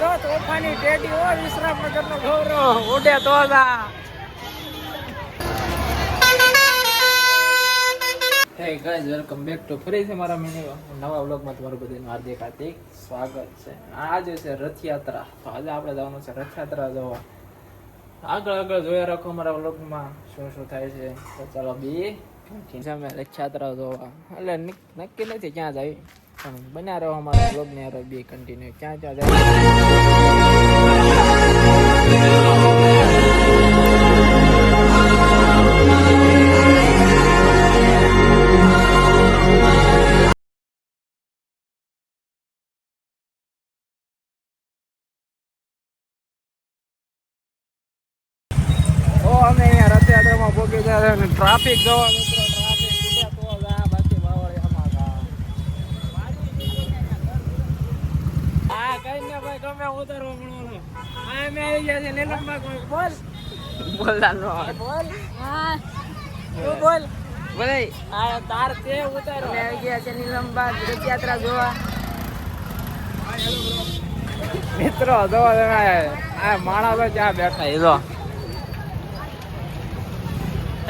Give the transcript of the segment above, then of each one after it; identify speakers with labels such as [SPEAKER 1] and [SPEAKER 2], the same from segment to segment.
[SPEAKER 1] જો તોફાની ટેડી હો વિશ્રામનગરનો ગૌરવ ઉડે તો જા. Hey guys, welcome back to ફરીથી મારા નવા વ્લોગમાં તમારું બધાનું હાર્દિક હાર્દિક સ્વાગત છે. આજે છે રથયાત્રા. તો આજે આપણે જવાનું છે રથયાત્રા જોવા. આગળ જોયા રાખો અમારા વ્લોગમાં શું થાય છે. તો ચાલો અમે રથયાત્રા જોવા. એટલે નક્કી નથી ક્યાં જાય, પણ બન્યા રહો અમારા વ્લોગને યાર બી કન્ટિન્યુ. ક્યાં જાય અમે અહીંયા રથયાત્રામાં પહોંચી જાય અને ટ્રાફિક જોવા મિત્રો. ટ્રાફિક ઉડે તો જા બાકી બાવળિયામાં જા. હા કઈ ને ભાઈ ગમે ઉતારવા મળવાનો. હા અમે આવી ગયા છે નીલમમાં. કોઈ બોલ બોલવાનો બોલ. હા તું બોલ બોલે. આ તાર તે ઉતારો. અમે આવી ગયા છે નીલમમાં રથયાત્રા જોવા. મિત્રો જોવા તમે આ માણસો ક્યાં બેઠા એ જો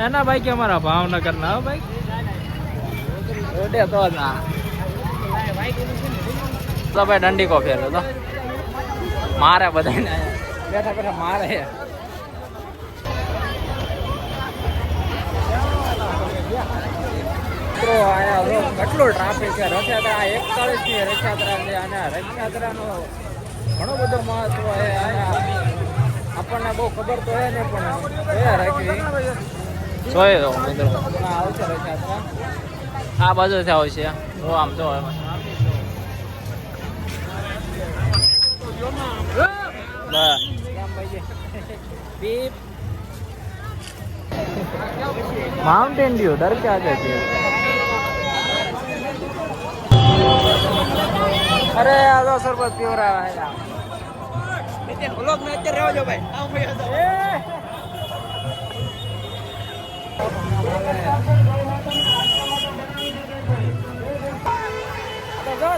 [SPEAKER 1] એના ભાઈ કે અમારા ભાવનગર ના ભાઈ ઓડે તો ના તો ભાઈ દંડીકો ફેરવો તો મારે બધાને બેઠા બેઠા મારે. મિત્રો આયા કેટલું ટ્રાફિક છે. રથયાત્રા 41ની રથયાત્રા છે અને રથયાત્રાનો ઘણો બધો મહત્વ છે. આપણને બહુ ખબર તો હે ને, પણ જોયા રાખી જોયો મિત્રો આવશે રથયાત્રા આ બાજુથી આવશે. આમ જો માઉન્ટેન ડ્યુ ડર કે આજે છે. અરે આ તો સરબત પીવરાવા બ્લોગ ને અત્યારે રહેવા જો ભાઈ.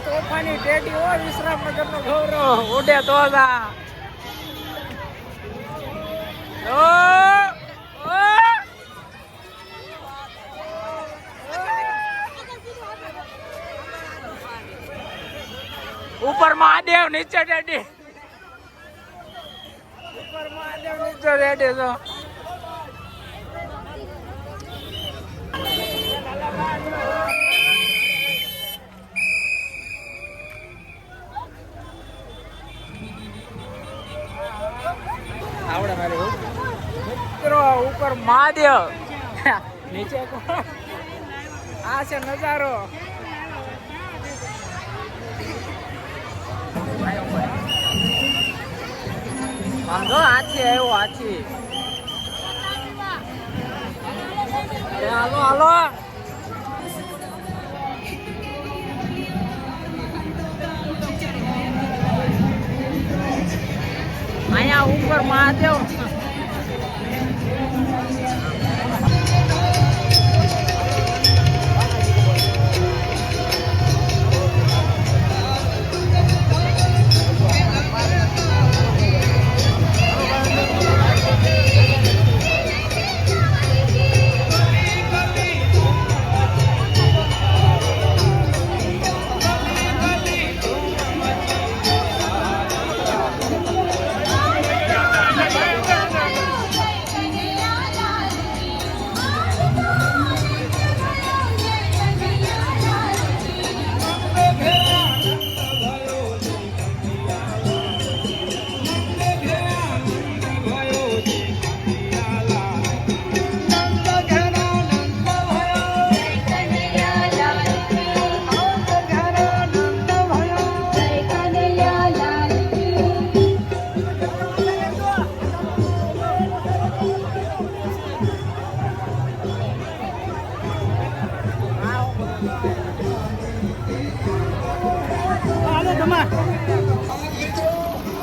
[SPEAKER 1] તોફાની ટેડી હો વિશ્રામનગરનો ગૌરવ ઉડે તો જા. ઉપર મહાદેવ નીચે ટેડી. ઉપર મહાદેવ નીચે ટેડી જો. આવડે મારે મિત્રો ઉપર મહાદેવ નીચે આ છે નજારો. આમ જો આછી આવ્યો આછી. હાલો હાલો અહીંયા ઉપર મહાદેવ.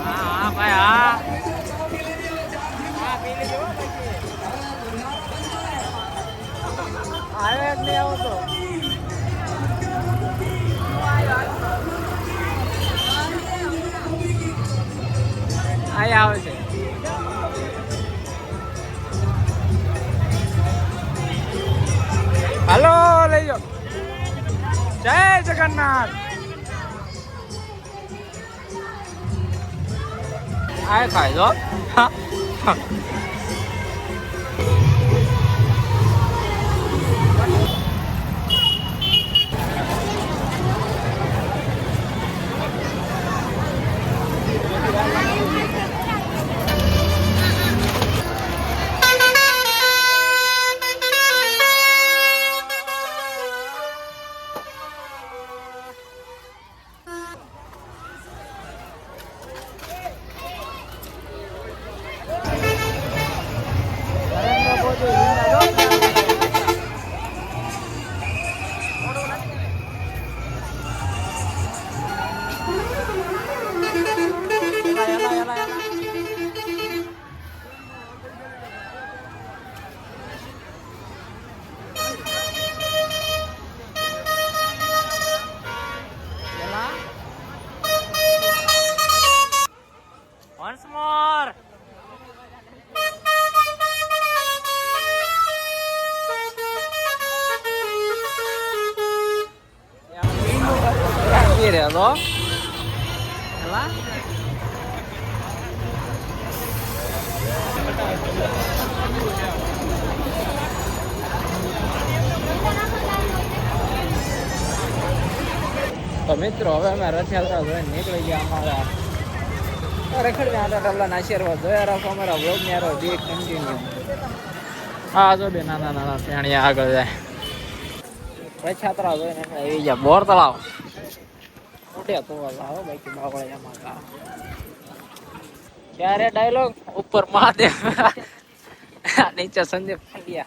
[SPEAKER 1] હા ભાઈ હા આવે જ નહીં આવતો. આયા આવે છે. હાલો લઈ જાઓ. જય જગન્નાથ. આ ખાઈ દો. Once more. Kira lo.Ela. તો મિત્રો હવે અમે રથયાત્રા જોઈને નીકળી ગયા અમારા રખડ આટલા આશીર્વાદ જોયા રાખો અમારા વ્લોગ ને યારો બી કન્ટિન્યુ. હા જો બે નાના નાના પ્રાણીયા આગળ જાય. રથયાત્રા જોઈને અમે આવી ગયા બોર તળાવ. મોટે તો આવો બાકી બાવળિયામાં કા ક્યારે ડાયલોગ ઉપર મહાદેવ નીચે સંદીપ પંડ્યા.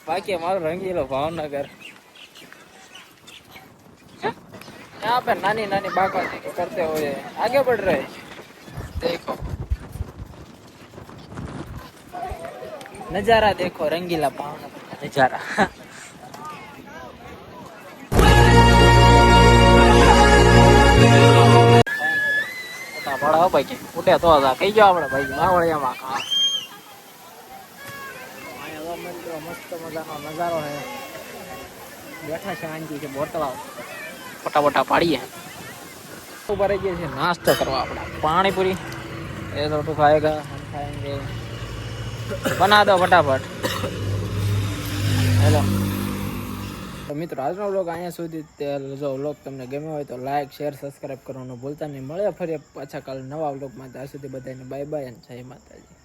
[SPEAKER 1] બાકી મારો રંગીલો ભાવનગર. यहाँ पे नानी नानी बाका करते हुए आगे बढ़ रहे. देखो नजारा, देखो रंगीला भावनगर का नजारा. बड़ा भाई के उठे तो था कही जाओ अपने भाई मावड़ियाમાં કા મસ્ત મજાનો નજારો है. બેઠા શાંતિ છે બોર તળાવ. फटाफटा पाड़िए ऊपर है नाश्ता करवा अपना पानी पूरी ये तो तू खाएगा हम खाएंगे. बना दो फटाफट. हेलो तो मित्रों आज व्लॉग अँ सुधी जो व्लॉग तमने गम्यो हो तो लाइक शेर सब्सक्राइब करवानुं भूलता नहीं. मळे फरी पाछा काल नवा व्लॉग में. ત્યાં સુધી બધાને બાય બાય અને જય માતાજી.